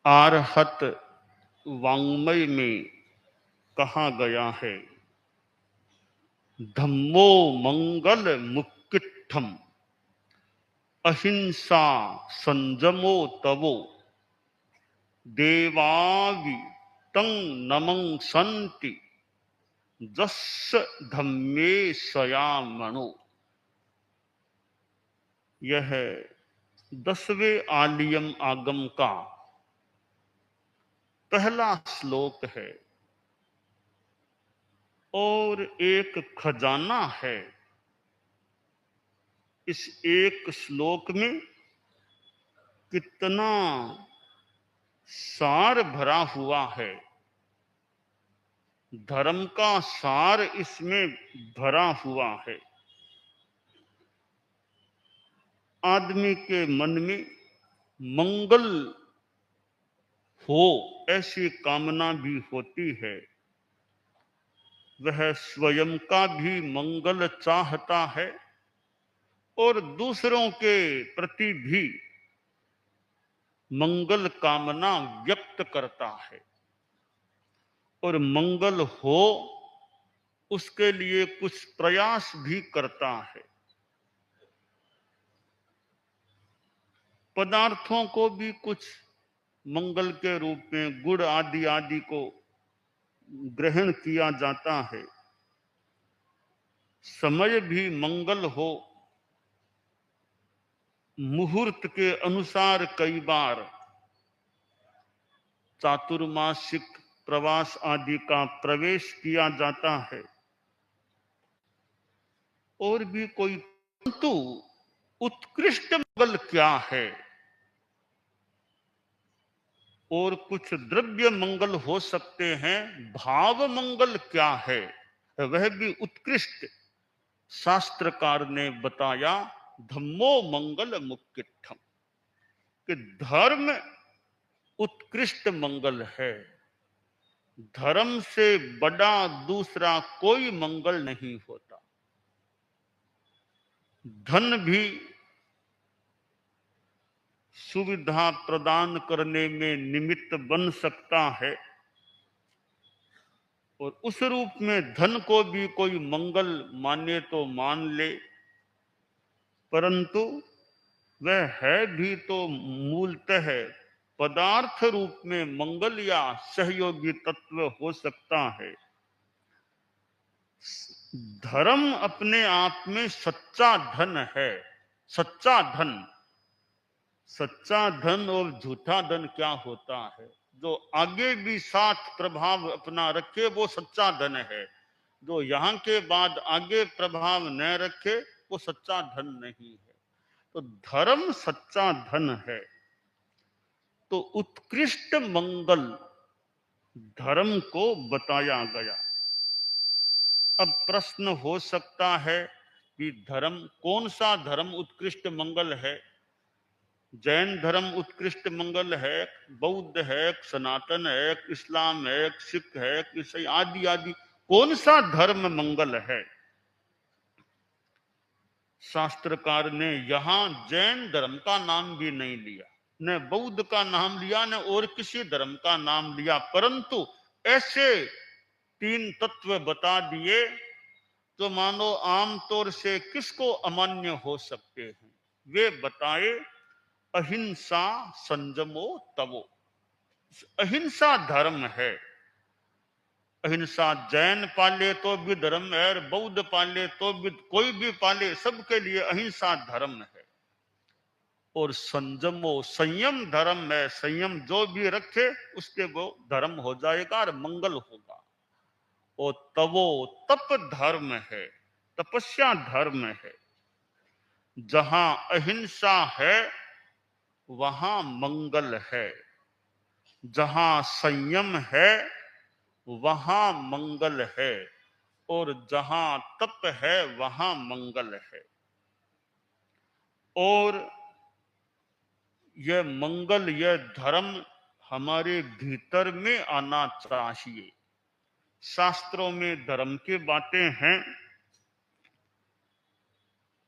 आरहत वाङ्मय में कहा गया है, धम्मो मंगल मुक्किट्ठम अहिंसा संजमो तवो देवावि तं नमंसन्ति जस्य धम्मे सयामणो। यह 10वें आलियम आगम का पहला श्लोक है और एक खजाना है। इस एक श्लोक में कितना सार भरा हुआ है, धर्म का सार इसमें भरा हुआ है। आदमी के मन में मंगल हो ऐसी कामना भी होती है, वह स्वयं का भी मंगल चाहता है और दूसरों के प्रति भी मंगल कामना व्यक्त करता है, और मंगल हो उसके लिए कुछ प्रयास भी करता है। पदार्थों को भी कुछ मंगल के रूप में गुड़ आदि आदि को ग्रहण किया जाता है। समय भी मंगल हो, मुहूर्त के अनुसार कई बार चातुर्मासिक प्रवास आदि का प्रवेश किया जाता है, और भी कोई, परंतु उत्कृष्ट मंगल क्या है? और कुछ द्रव्य मंगल हो सकते हैं, भाव मंगल क्या है वह भी उत्कृष्ट शास्त्रकार ने बताया। धम्मो मंगल मुक्किट्ठम, कि धर्म उत्कृष्ट मंगल है। धर्म से बड़ा दूसरा कोई मंगल नहीं होता। धन भी सुविधा प्रदान करने में निमित्त बन सकता है, और उस रूप में धन को भी कोई मंगल माने तो मान ले, परंतु वह है भी तो मूलतः पदार्थ रूप में मंगल या सहयोगी तत्व हो सकता है। धर्म अपने आप में सच्चा धन है। सच्चा धन, सच्चा धन और झूठा धन क्या होता है? जो आगे भी साथ प्रभाव अपना रखे वो सच्चा धन है, जो यहाँ के बाद आगे प्रभाव न रखे वो सच्चा धन नहीं है। तो धर्म सच्चा धन है। तो उत्कृष्ट मंगल धर्म को बताया गया। अब प्रश्न हो सकता है कि धर्म, कौन सा धर्म उत्कृष्ट मंगल है? जैन धर्म उत्कृष्ट मंगल है, बौद्ध है, सनातन है, इस्लाम है, सिख है, ईसाई आदि आदि, कौन सा धर्म मंगल है? शास्त्रकार ने यहां जैन धर्म का नाम भी नहीं लिया, न बौद्ध का नाम लिया, न और किसी धर्म का नाम लिया, परंतु ऐसे 3 तत्व बता दिए तो मानो आमतौर से किसको अमान्य हो सकते हैं। वे बताए, अहिंसा संजमो तवो। अहिंसा धर्म है। अहिंसा जैन पाले तो भी धर्म है, और बौद्ध पाले तो भी, कोई भी पाले, सबके लिए अहिंसा धर्म है। और संजमो संयम धर्म है। संयम जो भी रखे उसके वो धर्म हो जाएगा और मंगल होगा। और तवो तप धर्म है, तपस्या धर्म है। जहां अहिंसा है वहां मंगल है, जहां संयम है वहां मंगल है, और जहां तप है वहां मंगल है। और यह मंगल, यह धर्म हमारे भीतर में आना चाहिए। शास्त्रों में धर्म की बातें हैं,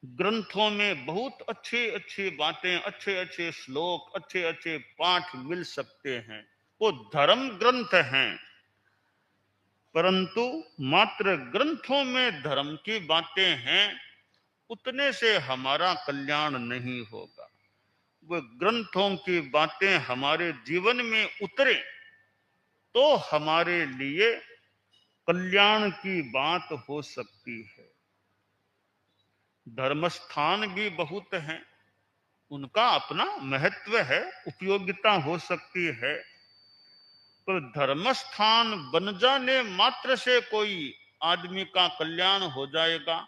ग्रंथों में बहुत अच्छे अच्छे बातें, अच्छे अच्छे श्लोक, अच्छे अच्छे पाठ मिल सकते हैं, वो धर्म ग्रंथ हैं, परंतु मात्र ग्रंथों में धर्म की बातें हैं, उतने से हमारा कल्याण नहीं होगा। वो ग्रंथों की बातें हमारे जीवन में उतरे तो हमारे लिए कल्याण की बात हो सकती है। धर्म स्थान भी बहुत हैं, उनका अपना महत्व है, उपयोगिता हो सकती है, पर धर्म स्थान बन जाने मात्र से कोई आदमी का कल्याण हो जाएगा,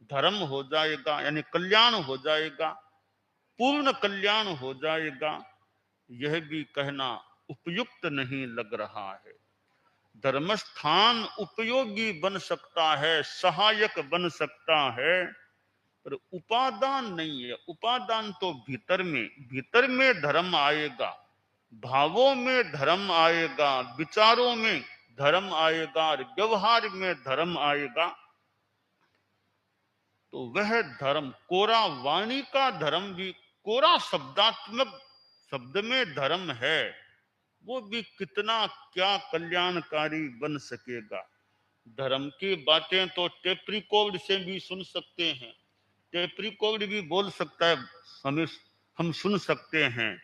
धर्म हो जाएगा, यानी कल्याण हो जाएगा, पूर्ण कल्याण हो जाएगा, यह भी कहना उपयुक्त नहीं लग रहा है। धर्म स्थान उपयोगी बन सकता है, सहायक बन सकता है, पर उपादान नहीं है। उपादान तो भीतर में धर्म आएगा, भावों में धर्म आएगा, विचारों में धर्म आएगा और व्यवहार में धर्म आएगा, तो वह धर्म, कोरा वाणी का धर्म भी, कोरा शब्दात्मक शब्द में धर्म है, वो भी कितना क्या कल्याणकारी बन सकेगा। धर्म की बातें तो टेप रिकॉर्ड से भी सुन सकते हैं, टेप रिकॉर्ड भी बोल सकता है, हमें हम सुन सकते हैं,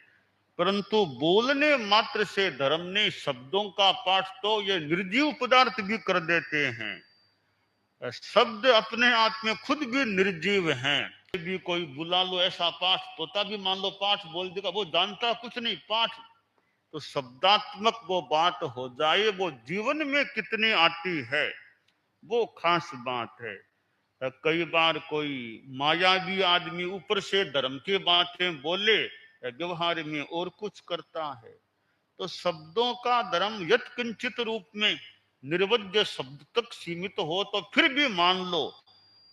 परंतु बोलने मात्र से धर्म ने शब्दों का पाठ तो ये निर्जीव पदार्थ भी कर देते हैं। शब्द अपने आप में खुद भी निर्जीव हैं। भी कोई बुला लो ऐसा पाठ, तोता भी मान लो पाठ बोल देगा, वो जानता कुछ नहीं, पाठ तो शब्दात्मक वो बात हो जाए, वो जीवन में कितनी आती है वो खास बात है। कई बार कोई मायावी आदमी ऊपर से धर्म की बातें बोले, व्यवहार में और कुछ करता है, तो शब्दों का धर्म यत्किंचित रूप में निर्वज्य शब्द तक सीमित हो तो फिर भी मान लो,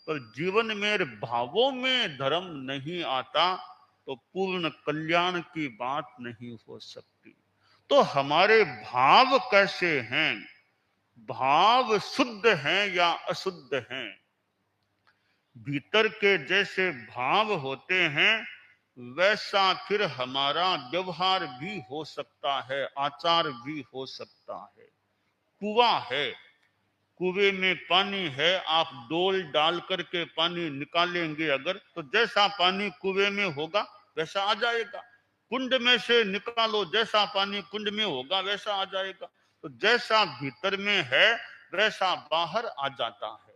पर जीवन में भावों में धर्म नहीं आता तो पूर्ण कल्याण की बात नहीं हो सकती। तो हमारे भाव कैसे हैं, भाव शुद्ध हैं या अशुद्ध हैं? भीतर के जैसे भाव होते हैं वैसा फिर हमारा व्यवहार भी हो सकता है, आचार भी हो सकता है। कुआं है, कुएं में पानी है, आप डोल डाल करके पानी निकालेंगे अगर, तो जैसा पानी कुएं में होगा वैसा आ जाएगा। कुंड में से निकालो, जैसा पानी कुंड में होगा वैसा आ जाएगा। तो जैसा भीतर में है वैसा बाहर आ जाता है।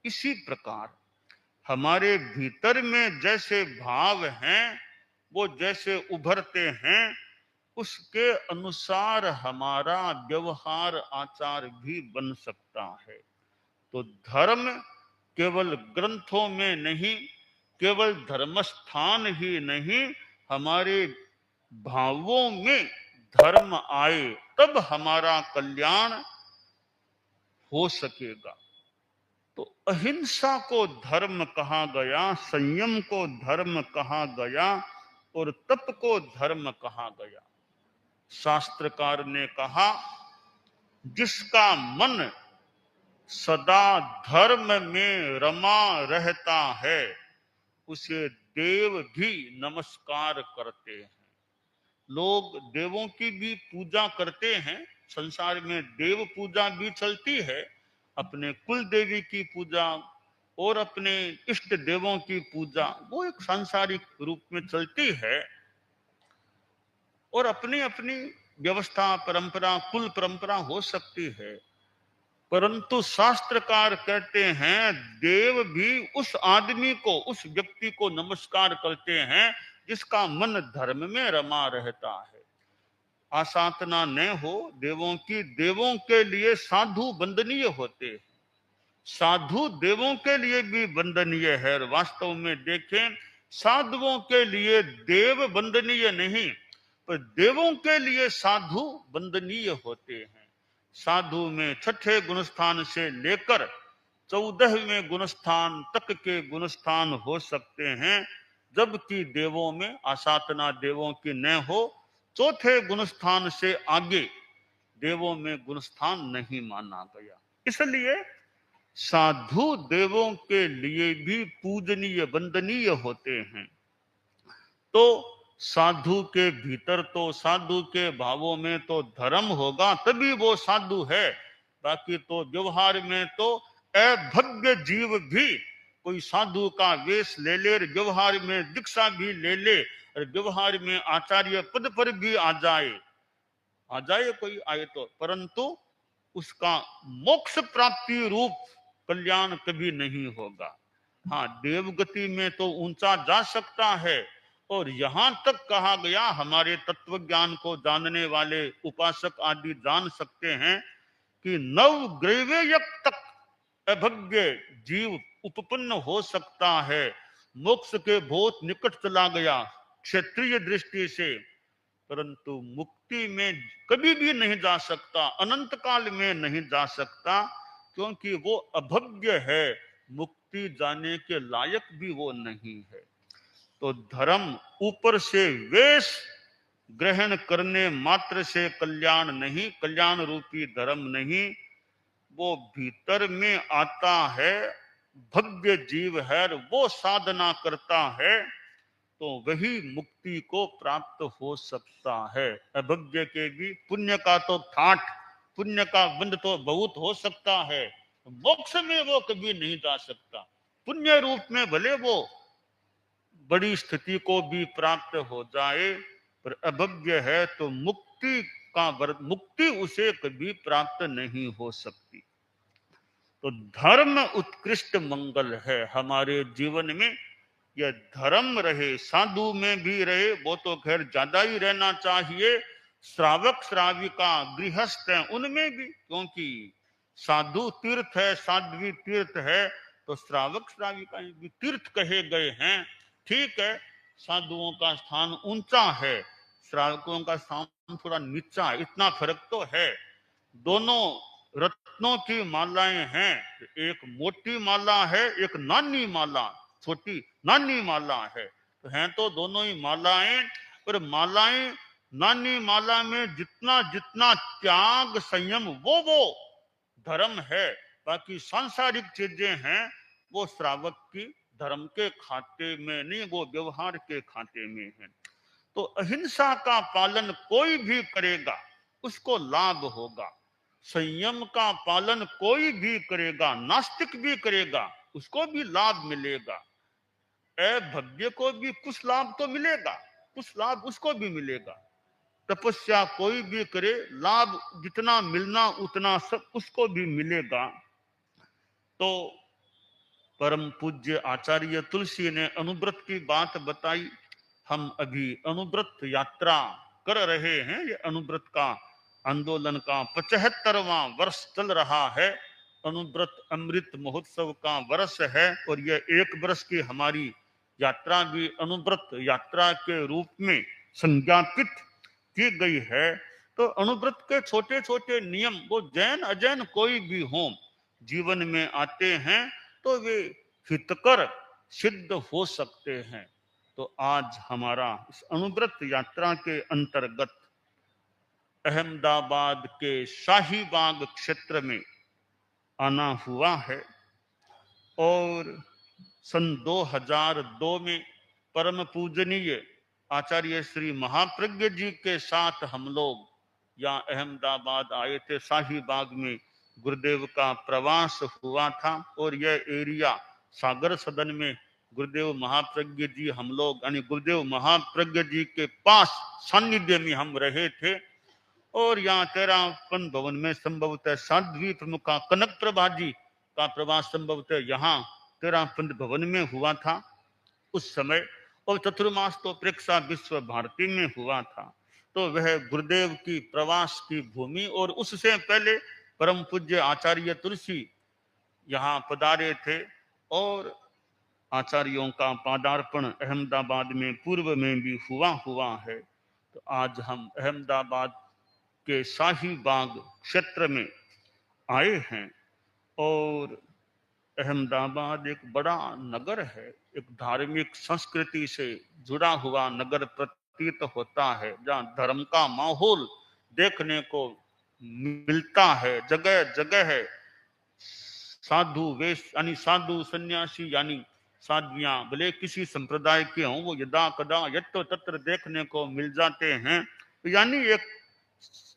इसी प्रकार हमारे भीतर में जैसे भाव हैं, वो जैसे उभरते हैं, उसके अनुसार हमारा व्यवहार आचार भी बन सकता है। तो धर्म केवल ग्रंथों में नहीं, केवल धर्मस्थान ही नहीं, हमारे भावों में धर्म आए तब हमारा कल्याण हो सकेगा। तो अहिंसा को धर्म कहा गया, संयम को धर्म कहा गया और तप को धर्म कहा गया। शास्त्रकार ने कहा, जिसका मन सदा धर्म में रमा रहता है उसे देव भी नमस्कार करते हैं। लोग देवों की भी पूजा करते हैं, संसार में देव पूजा भी चलती है, अपने कुल देवी की पूजा और अपने इष्ट देवों की पूजा वो एक सांसारिक रूप में चलती है, और अपनी अपनी व्यवस्था, परंपरा, कुल परंपरा हो सकती है, परंतु शास्त्रकार कहते हैं देव भी उस आदमी को, उस व्यक्ति को नमस्कार करते हैं जिसका मन धर्म में रमा रहता है। आसाधना न हो देवों की, देवों के लिए साधु वंदनीय होते हैं, साधु देवों के लिए भी वंदनीय है। और वास्तव में देखें, साधुओं के लिए देव वंदनीय नहीं, पर देवों के लिए साधु वंदनीय होते हैं। साधु में छठे गुणस्थान से लेकर 14वें गुणस्थान तक के गुणस्थान हो सकते हैं, जबकि देवों में आसाधना देवों की न हो, चौथे गुणस्थान से आगे देवों में गुणस्थान नहीं माना गया। इसलिए साधु देवों के लिए भी पूजनीय वंदनीय होते हैं। तो साधु के भीतर तो साधु के भावों में तो धर्म होगा, तभी वो साधु है। बाकी तो व्यवहार में तो अभग्य जीव भी कोई साधु का वेश ले ले, व्यवहार में दीक्षा भी ले ले, और व्यवहार में आचार्य पद पर भी आ जाए कोई आए तो, परंतु उसका मोक्ष प्राप्ति रूप कल्याण कभी नहीं होगा। हाँ, देवगति में तो ऊंचा जा सकता है। और यहां तक कहा गया, हमारे तत्व ज्ञान को जानने वाले उपासक आदि जान सकते हैं कि नव ग्रैवेयक तक अभग्य जीव उपपन्न हो सकता है। मोक्ष के बहुत निकट चला गया क्षेत्रीय दृष्टि से, परंतु मुक्ति में कभी भी नहीं जा सकता, अनंत काल में नहीं जा सकता, क्योंकि वो अभग्य है, मुक्ति जाने के लायक भी वो नहीं है। तो धर्म ऊपर से वेश ग्रहण करने मात्र से कल्याण नहीं, कल्याण रूपी धर्म नहीं, वो भीतर में आता है। भव्य जीव है, वो साधना करता है, तो वही मुक्ति को प्राप्त हो सकता है। अभज्ञ के भी पुण्य का तो ठाठ, पुण्य का बंध तो बहुत हो सकता है, मोक्ष में वो कभी नहीं जा सकता। पुण्य रूप में भले वो बड़ी स्थिति को भी प्राप्त हो जाए, पर अभज्ञ है तो मुक्ति उसे कभी प्राप्त नहीं हो सकती। तो धर्म उत्कृष्ट मंगल है हमारे जीवन में। यह धर्म रहे, साधु में भी रहे, वो तो खैर ज्यादा ही रहना चाहिए। श्रावक श्राविका गृहस्थ है उनमें भी, क्योंकि साधु तीर्थ है, साध्वी तीर्थ है, तो श्रावक श्राविका भी तीर्थ कहे गए हैं। ठीक है, साधुओं का स्थान ऊंचा है, श्रावकों का स्थान थोड़ा नीचा है, इतना फर्क तो है। दोनों रत्नों की मालाएं हैं, एक मोटी माला है, एक नानी माला, छोटी नानी माला है, तो हैं तो दोनों ही मालाएं। पर मालाएं, नानी माला में जितना जितना त्याग संयम वो धर्म है, बाकी सांसारिक चीजें हैं वो श्रावक की धर्म के खाते में नहीं, वो व्यवहार के खाते में है। तो अहिंसा का पालन कोई भी करेगा उसको लाभ होगा, संयम का पालन कोई भी करेगा, नास्तिक भी करेगा, उसको भी लाभ मिलेगा। अभज्ञ को भी कुछ लाभ तो मिलेगा, कुछ लाभ उसको भी मिलेगा। तपस्या कोई भी करे, लाभ जितना मिलना उतना सब उसको भी मिलेगा। तो परम पूज्य आचार्य तुलसी ने अनुव्रत की बात बताई। हम अभी अनुव्रत यात्रा कर रहे हैं, ये अनुव्रत का आंदोलन का 75वां वर्ष चल रहा है। अनुव्रत अमृत महोत्सव का वर्ष है, और यह एक वर्ष की हमारी यात्रा भी अनुव्रत यात्रा के रूप में संज्ञापित की गई है। तो अनुव्रत के छोटे छोटे नियम, वो जैन अजैन कोई भी हो, जीवन में आते हैं तो वे हितकर सिद्ध हो सकते हैं। तो आज हमारा इस अनुव्रत यात्रा के अंतर्गत अहमदाबाद के शाहीबाग क्षेत्र में आना हुआ है, और सन 2002 में परम पूजनीय आचार्य श्री महाप्रज्ञ जी के साथ हम लोग यहाँ अहमदाबाद आए थे। शाहीबाग में गुरुदेव का प्रवास हुआ था, और यह एरिया सागर सदन में गुरुदेव महाप्रज्ञ जी, हम लोग यानी गुरुदेव महाप्रज्ञ जी के पास सानिध्य में हम रहे थे। और यहाँ 13 पंथ भवन में संभवतः साध्वी प्रमुखा कनक प्रभा जी का प्रवास संभवतः यहाँ 13 पंथ भवन में हुआ था उस समय। और चतुर्मास तो प्रेक्षा विश्व भारती में हुआ था। तो वह गुरुदेव की प्रवास की भूमि, और उससे पहले परम पूज्य आचार्य तुलसी यहाँ पधारे थे, और आचार्यों का पादार्पण अहमदाबाद में पूर्व में भी हुआ है। तो आज हम अहमदाबाद के शाहीबाग क्षेत्र में आए हैं, और अहमदाबाद एक बड़ा नगर है, एक धार्मिक संस्कृति से जुड़ा हुआ नगर प्रतीत होता है, जहाँ धर्म का माहौल देखने को मिलता है। जगह जगह है साधु वेश यानी साधु सन्यासी यानी साध्वियां भले किसी संप्रदाय के हों, वो यदा कदा यत्र तत्र देखने को मिल जाते हैं। यानी एक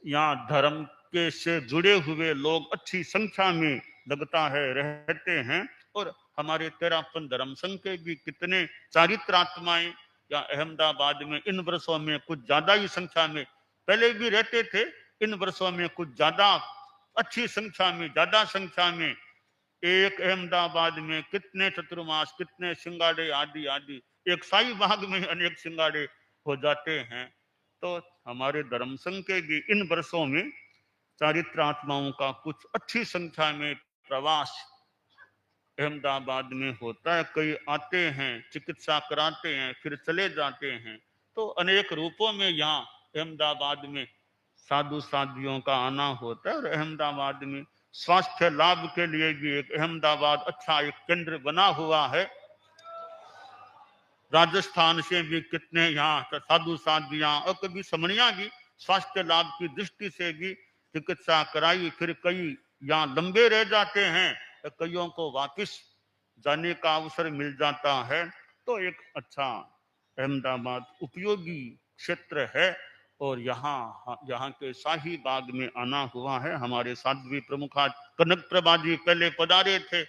यहाँ धर्म के से जुड़े हुए लोग अच्छी संख्या में लगता है रहते हैं। और हमारे तेरापन धर्म संघ के भी कितने चारित्रात्माएं या अहमदाबाद में इन वर्षों में कुछ ज्यादा ही संख्या में पहले भी रहते थे, इन वर्षों में कुछ ज्यादा अच्छी संख्या में, ज्यादा संख्या में एक अहमदाबाद में कितने चतुर्मास, कितने सिंगाड़े आदि आदि, एक शाही बाग में अनेक सिंगाड़े हो जाते हैं। तो हमारे धर्म संघ के भी इन वर्षों में चारित्र आत्माओं का कुछ अच्छी संख्या में प्रवास अहमदाबाद में होता है। कई आते हैं, चिकित्सा कराते हैं, फिर चले जाते हैं। तो अनेक रूपों में यहाँ अहमदाबाद में साधु साध्वियों का आना होता है। और अहमदाबाद में स्वास्थ्य लाभ के लिए भी एक अहमदाबाद अच्छा एक केंद्र बना हुआ है। राजस्थान से भी कितने यहाँ साधु साध्वियां और कभी समणिया भी स्वास्थ्य लाभ की दृष्टि से भी चिकित्सा कराई, फिर कई यहाँ लंबे रह जाते हैं, कईयों को वापस जाने का अवसर मिल जाता है। तो एक अच्छा अहमदाबाद उपयोगी क्षेत्र है। और यहाँ के शाही बाग में आना हुआ है। हमारे साध्वी प्रमुखा कनक प्रभा जी पहले पधारे थे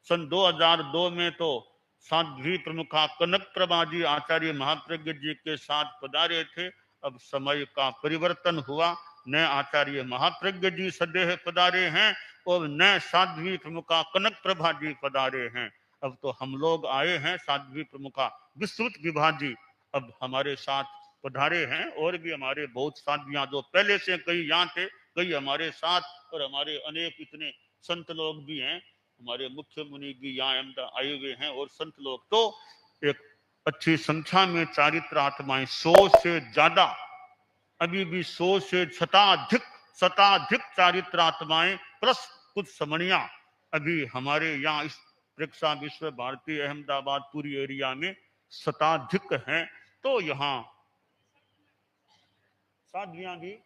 सन 2002 में। तो साध्वी प्रमुखा कनक प्रभा जी आचार्य महाप्रज्ञ जी के साथ पधारे थे। अब समय का परिवर्तन हुआ, न आचार्य महाप्रज्ञ जी सदेह पधारे हैं और न साध्वी प्रमुखा कनक प्रभा जी पधारे हैं। अब तो हम लोग आए हैं। साध्वी प्रमुखा विस्तृत विभा जी अब हमारे साथ पधारे हैं। और भी हमारे बहुत साध्वियां जो पहले से कई यहाँ थे, कई हमारे साथ। और हमारे अनेक इतने संत लोग भी हैं, हमारे मुख्य मुनि भी यहाँ आए हुए हैं। और संत लोग तो एक अच्छी संख्या में चारित्र आत्माएं 100 से ज्यादा, अभी भी 100 से शताधिक चारित्र आत्माएं प्लस कुछ समणिया अभी हमारे यहाँ इस प्रेक्षा विश्व भारती अहमदाबाद पूरी एरिया में शताधिक हैं। तो यहाँ साध्वियां भी,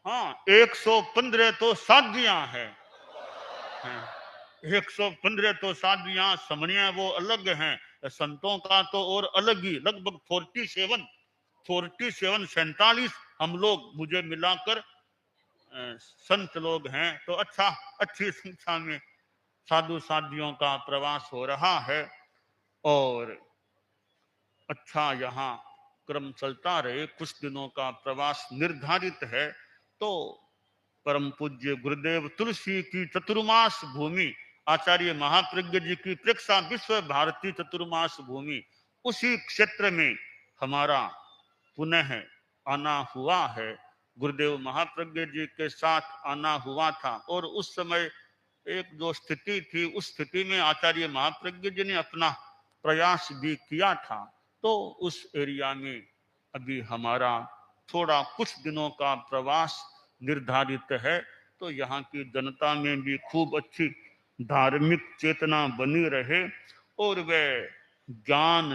हाँ 115 तो साध्वियां हैं। 115 तो साध्वियां, समणिया वो अलग हैं। संतों का तो और अलग ही लगभग 47 हम लोग मुझे मिलाकर संत लोग हैं। तो अच्छी संख्या में साधु साध्वियों का प्रवास हो रहा है। और अच्छा यहाँ क्रम चलता रहे, कुछ दिनों का प्रवास निर्धारित है। तो परम पूज्य गुरुदेव तुलसी की चतुर्मास भूमि, आचार्य महाप्रज्ञ जी की प्रेक्षा विश्व भारती चतुर्मास भूमि, उसी क्षेत्र में हमारा पुनः आना हुआ है। गुरुदेव महाप्रज्ञ जी के साथ आना हुआ था। और उस समय एक जो स्थिति थी, उस स्थिति में आचार्य महाप्रज्ञ जी ने अपना प्रयास भी किया था। तो उस एरिया में अभी हमारा थोड़ा कुछ दिनों का प्रवास निर्धारित है। तो यहाँ की जनता में भी खूब अच्छी धार्मिक चेतना बनी रहे और वह ज्ञान,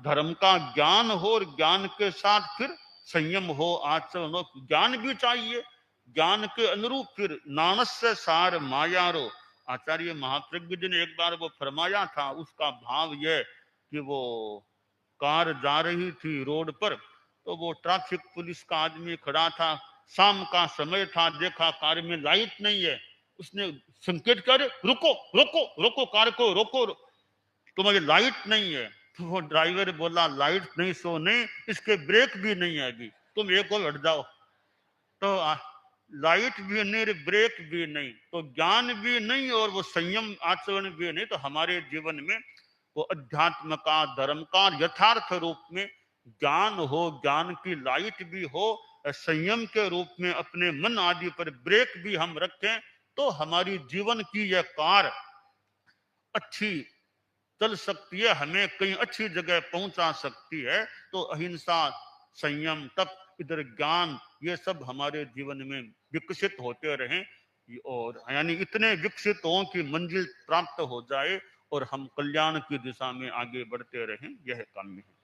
धर्म का ज्ञान हो और ज्ञान के साथ फिर संयम हो, आचरण हो। ज्ञान भी चाहिए, ज्ञान के अनुरूप फिर नानस्य सार मायारो। आचार्य महाप्रज्ञ जी ने एक बार वो फरमाया था, उसका भाव यह कि वो कार जा रही थी रोड पर, तो वो ट्रैफिक पुलिस का आदमी खड़ा था, शाम का समय था, देखा कार में लाइट नहीं है, उसने संकेत कर रुको रुको रुको, कार को रोको, तुम्हारी लाइट नहीं है। तो वो ड्राइवर बोला लाइट नहीं सो नहीं, इसके ब्रेक भी नहीं है अभी, तुम एक और हट जाओ। तो लाइट भी नहीं, ब्रेक भी नहीं, तो ज्ञान भी नहीं और वो संयम आचरण भी नहीं। तो हमारे जीवन में वो अध्यात्म का, धर्म का यथार्थ रूप में ज्ञान हो, ज्ञान की लाइट भी हो, संयम के रूप में अपने मन आदि पर ब्रेक भी हम रखें, तो हमारी जीवन की यह कार अच्छी चल सकती है, हमें कहीं अच्छी जगह पहुंचा सकती है। तो अहिंसा, संयम, तप, इधर ज्ञान, ये सब हमारे जीवन में विकसित होते रहें और यानी इतने विकसित हों कि मंजिल प्राप्त हो जाए और हम कल्याण की दिशा में आगे बढ़ते रहें, यह काम्य है।